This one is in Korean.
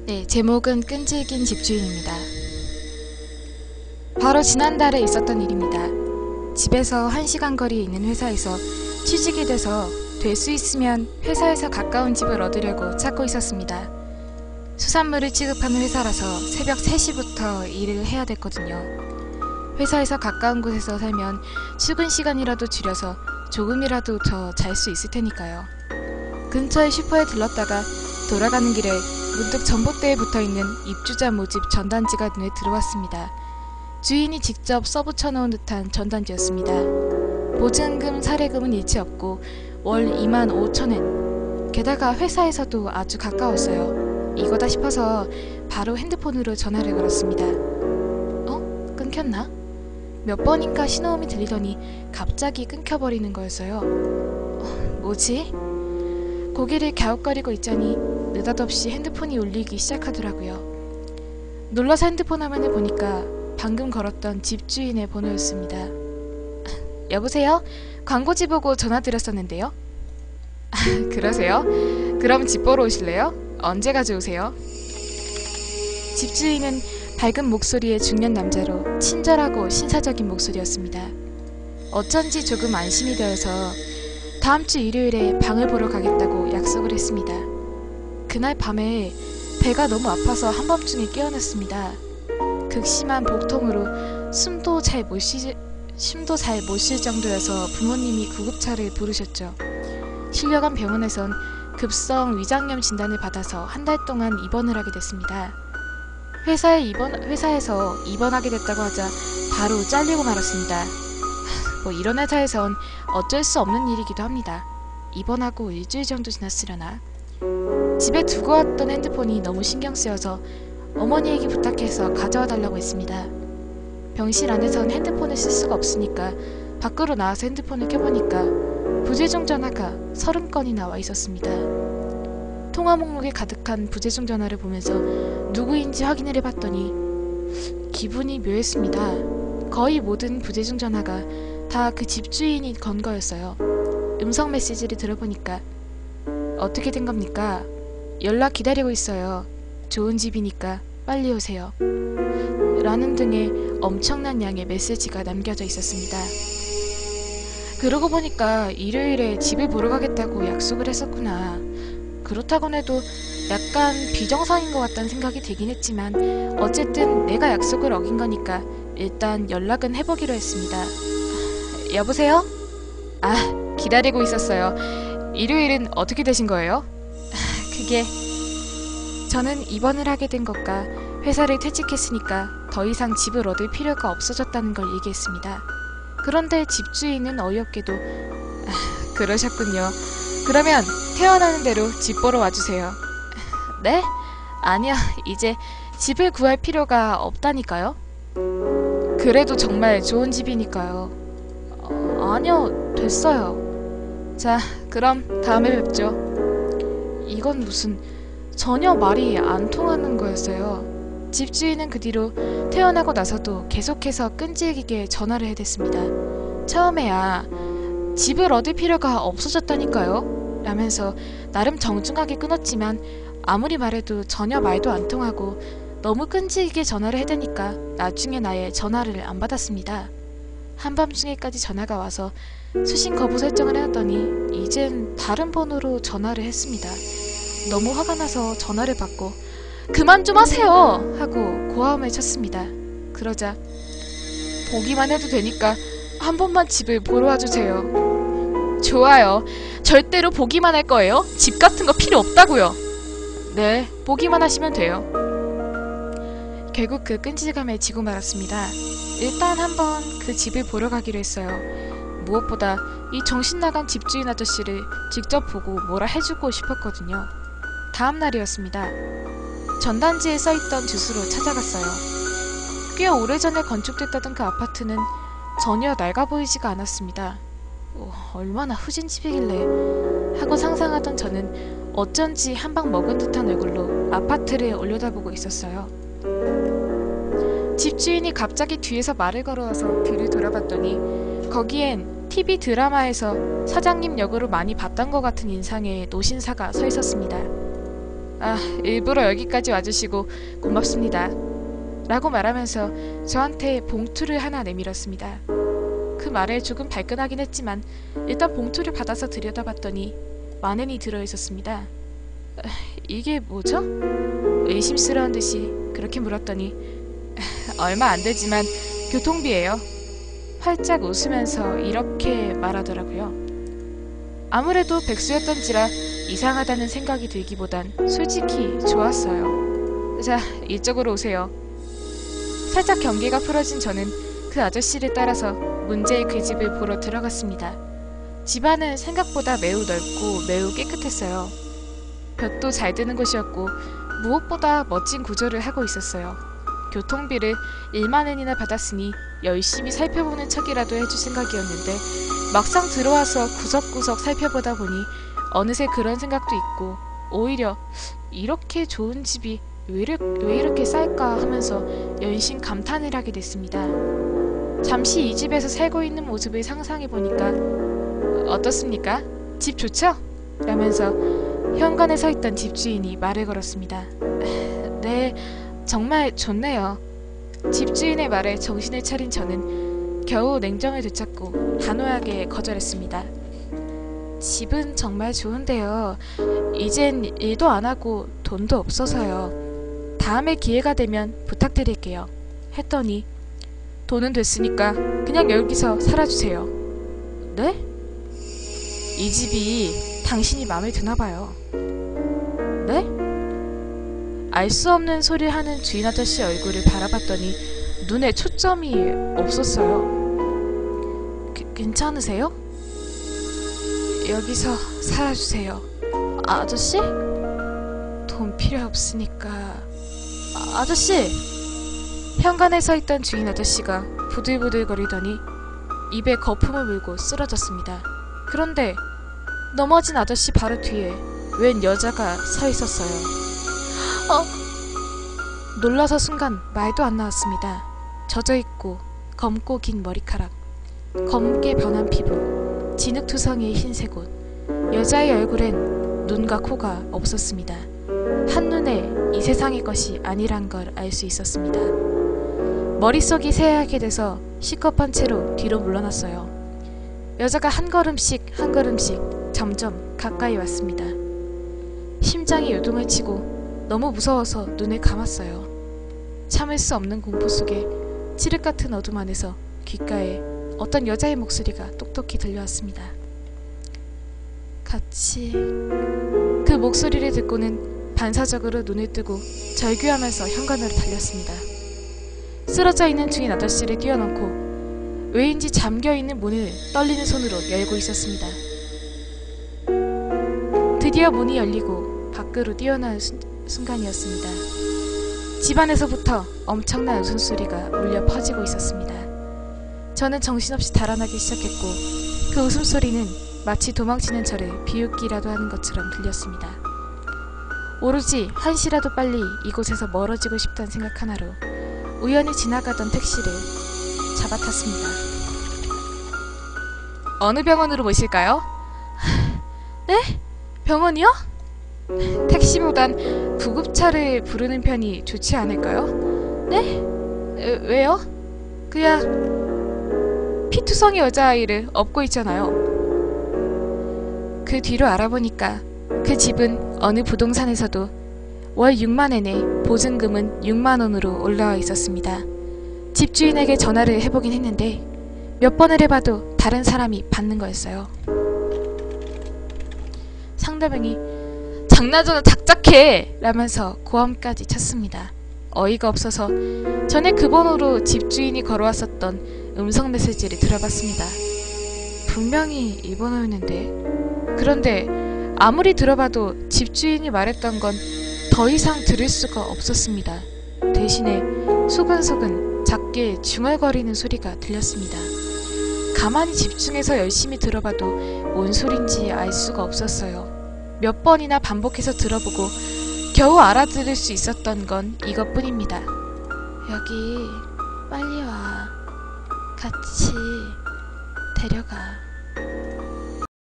네, 제목은 끈질긴 집주인입니다. 바로 지난달에 있었던 일입니다. 집에서 1시간 거리에 있는 회사에서 취직이 돼서 될 수 있으면 회사에서 가까운 집을 얻으려고 찾고 있었습니다. 수산물을 취급하는 회사라서 새벽 3시부터 일을 해야 됐거든요. 회사에서 가까운 곳에서 살면 출근 시간이라도 줄여서 조금이라도 더 잘 수 있을 테니까요. 근처의 슈퍼에 들렀다가 돌아가는 길에 문득 전봇대에 붙어있는 입주자 모집 전단지가 눈에 들어왔습니다. 주인이 직접 써붙여놓은 듯한 전단지였습니다. 보증금, 사례금은 일체 없고 월 25,000엔. 게다가 회사에서도 아주 가까웠어요. 이거다 싶어서 바로 핸드폰으로 전화를 걸었습니다. 끊겼나? 몇 번인가 신호음이 들리더니 갑자기 끊겨버리는 거였어요. 뭐지? 고개를 갸웃거리고 있자니 느닷없이 핸드폰이 울리기 시작하더라고요. 놀라서 핸드폰 화면을 보니까 방금 걸었던 집주인의 번호였습니다. 여보세요? 광고지 보고 전화드렸었는데요? 그러세요? 그럼 집 보러 오실래요? 언제 가져오세요? 집주인은 밝은 목소리의 중년 남자로 친절하고 신사적인 목소리였습니다. 어쩐지 조금 안심이 되어서 다음 주 일요일에 방을 보러 가겠다고 약속을 했습니다. 그날 밤에 배가 너무 아파서 한밤중에 깨어났습니다. 극심한 복통으로 숨도 잘 못 쉴 정도여서 부모님이 구급차를 부르셨죠. 실려간 병원에선 급성 위장염 진단을 받아서 한 달 동안 입원을 하게 됐습니다. 회사에서 입원하게 됐다고 하자 바로 잘리고 말았습니다. 이런 회사에선 어쩔 수 없는 일이기도 합니다. 입원하고 일주일 정도 지났으려나. 집에 두고 왔던 핸드폰이 너무 신경 쓰여서 어머니에게 부탁해서 가져와 달라고 했습니다. 병실 안에선 핸드폰을 쓸 수가 없으니까 밖으로 나와서 핸드폰을 켜보니까 부재중 전화가 30건이 나와 있었습니다. 통화 목록에 가득한 부재중 전화를 보면서 누구인지 확인을 해봤더니 기분이 묘했습니다. 거의 모든 부재중 전화가 다 그 집주인이 건 거였어요. 음성 메시지를 들어보니까 어떻게 된 겁니까? 연락 기다리고 있어요. 좋은 집이니까 빨리 오세요. 라는 등의 엄청난 양의 메시지가 남겨져 있었습니다. 그러고 보니까 일요일에 집을 보러 가겠다고 약속을 했었구나. 그렇다곤 해도 약간 비정상인 것 같다는 생각이 들긴 했지만 어쨌든 내가 약속을 어긴 거니까 일단 연락은 해보기로 했습니다. 여보세요? 기다리고 있었어요. 일요일은 어떻게 되신 거예요? 그게 저는 입원을 하게 된 것과 회사를 퇴직했으니까 더 이상 집을 얻을 필요가 없어졌다는 걸 얘기했습니다. 그런데 집주인은 어이없게도 그러셨군요. 그러면 태어나는 대로 집 보러 와주세요. 네? 아니야, 이제 집을 구할 필요가 없다니까요. 그래도 정말 좋은 집이니까요. 아니요, 됐어요. 자, 그럼 다음에 뵙죠. 이건 무슨 전혀 말이 안 통하는 거였어요. 집주인은 그 뒤로 퇴원하고 나서도 계속해서 끈질기게 전화를 해댔습니다. 처음에야 집을 얻을 필요가 없어졌다니까요 라면서 나름 정중하게 끊었지만 아무리 말해도 전혀 말도 안 통하고 너무 끈질기게 전화를 해대니까 나중에 나의 전화를 안 받았습니다. 한밤중에까지 전화가 와서 수신 거부 설정을 해놨더니 이젠 다른 번호로 전화를 했습니다. 너무 화가 나서 전화를 받고 그만 좀 하세요! 하고 고함을 쳤습니다. 그러자 보기만 해도 되니까 한 번만 집을 보러 와주세요. 좋아요. 절대로 보기만 할 거예요? 집 같은 거 필요 없다고요. 네, 보기만 하시면 돼요. 결국 그 끈질감에 지고 말았습니다. 일단 한번 그 집을 보러 가기로 했어요. 무엇보다 이 정신나간 집주인 아저씨를 직접 보고 뭐라 해주고 싶었거든요. 다음 날이었습니다. 전단지에 써있던 주소로 찾아갔어요. 꽤 오래전에 건축됐다던 그 아파트는 전혀 낡아 보이지가 않았습니다. 얼마나 후진 집이길래 하고 상상하던 저는 어쩐지 한 방 먹은 듯한 얼굴로 아파트를 올려다보고 있었어요. 집주인이 갑자기 뒤에서 말을 걸어와서 뒤를 돌아봤더니 거기엔 TV 드라마에서 사장님 역으로 많이 봤던 것 같은 인상의 노신사가 서 있었습니다. 일부러 여기까지 와주시고 고맙습니다. 라고 말하면서 저한테 봉투를 하나 내밀었습니다. 그 말에 조금 발끈하긴 했지만 일단 봉투를 받아서 들여다봤더니 10,000원이 들어있었습니다. 이게 뭐죠? 의심스러운 듯이 그렇게 물었더니 얼마 안 되지만 교통비예요. 활짝 웃으면서 이렇게 말하더라고요. 아무래도 백수였던지라 이상하다는 생각이 들기보단 솔직히 좋았어요. 자, 이쪽으로 오세요. 살짝 경계가 풀어진 저는 그 아저씨를 따라서 문제의 그 집을 보러 들어갔습니다. 집안은 생각보다 매우 넓고 매우 깨끗했어요. 볕도 잘 드는 곳이었고 무엇보다 멋진 구조를 하고 있었어요. 교통비를 10,000원이나 받았으니 열심히 살펴보는 척이라도 해줄 생각이었는데 막상 들어와서 구석구석 살펴보다 보니 어느새 그런 생각도 있고 오히려 이렇게 좋은 집이 왜 이렇게 쌀까 하면서 연신 감탄을 하게 됐습니다. 잠시 이 집에서 살고 있는 모습을 상상해보니까 어떻습니까? 집 좋죠? 라면서 현관에 서 있던 집주인이 말을 걸었습니다. 네, 정말 좋네요. 집주인의 말에 정신을 차린 저는 겨우 냉정을 되찾고 단호하게 거절했습니다. 집은 정말 좋은데요. 이젠 일도 안 하고 돈도 없어서요. 다음에 기회가 되면 부탁드릴게요. 했더니 돈은 됐으니까 그냥 여기서 살아주세요. 네? 이 집이 당신이 마음에 드나봐요. 네? 알 수 없는 소리를 하는 주인 아저씨 얼굴을 바라봤더니 눈에 초점이 없었어요. 괜찮으세요? 여기서 살아주세요. 아저씨? 돈 필요 없으니까. 아저씨! 현관에 서 있던 주인 아저씨가 부들부들거리더니 입에 거품을 물고 쓰러졌습니다. 그런데 넘어진 아저씨 바로 뒤에 웬 여자가 서 있었어요. 놀라서 순간 말도 안 나왔습니다. 젖어있고 검고 긴 머리카락, 검게 변한 피부, 진흙투성이의 흰색 옷. 여자의 얼굴엔 눈과 코가 없었습니다. 한눈에 이 세상의 것이 아니란 걸 알 수 있었습니다. 머릿속이 새하얗게 돼서 시겁한 채로 뒤로 물러났어요. 여자가 한 걸음씩 한 걸음씩 점점 가까이 왔습니다. 심장이 요동을 치고 너무 무서워서 눈을 감았어요. 참을 수 없는 공포 속에 칠흑 같은 어둠 안에서 귓가에 어떤 여자의 목소리가 똑똑히 들려왔습니다. 같이... 그 목소리를 듣고는 반사적으로 눈을 뜨고 절규하면서 현관으로 달렸습니다. 쓰러져 있는 주인 아저씨를 뛰어넘고 왜인지 잠겨있는 문을 떨리는 손으로 열고 있었습니다. 드디어 문이 열리고 밖으로 뛰어나온 순간이었습니다. 집안에서부터 엄청난 웃음소리가 울려 퍼지고 있었습니다. 저는 정신없이 달아나기 시작했고 그 웃음소리는 마치 도망치는 저를 비웃기라도 하는 것처럼 들렸습니다. 오로지 한시라도 빨리 이곳에서 멀어지고 싶다는 생각 하나로 우연히 지나가던 택시를 잡아탔습니다. 어느 병원으로 모실까요? 네? 병원이요? 택시보단 구급차를 부르는 편이 좋지 않을까요? 네? 왜요? 그냥 피투성이 여자아이를 업고 있잖아요. 그 뒤로 알아보니까 그 집은 어느 부동산에서도 월 6,000원에 보증금은 60,000원으로 올라와 있었습니다. 집주인에게 전화를 해보긴 했는데 몇 번을 해봐도 다른 사람이 받는 거였어요. 상대방이 장난전화 작작해! 라면서 고함까지 쳤습니다. 어이가 없어서 전에 그 번호로 집주인이 걸어왔었던 음성 메시지를 들어봤습니다. 분명히 이 번호였는데 그런데 아무리 들어봐도 집주인이 말했던 건 더 이상 들을 수가 없었습니다. 대신에 소근소근 작게 중얼거리는 소리가 들렸습니다. 가만히 집중해서 열심히 들어봐도 뭔 소린지 알 수가 없었어요. 몇 번이나 반복해서 들어보고 겨우 알아들을 수 있었던 건 이것뿐입니다. 여기 빨리 와. 같이 데려가.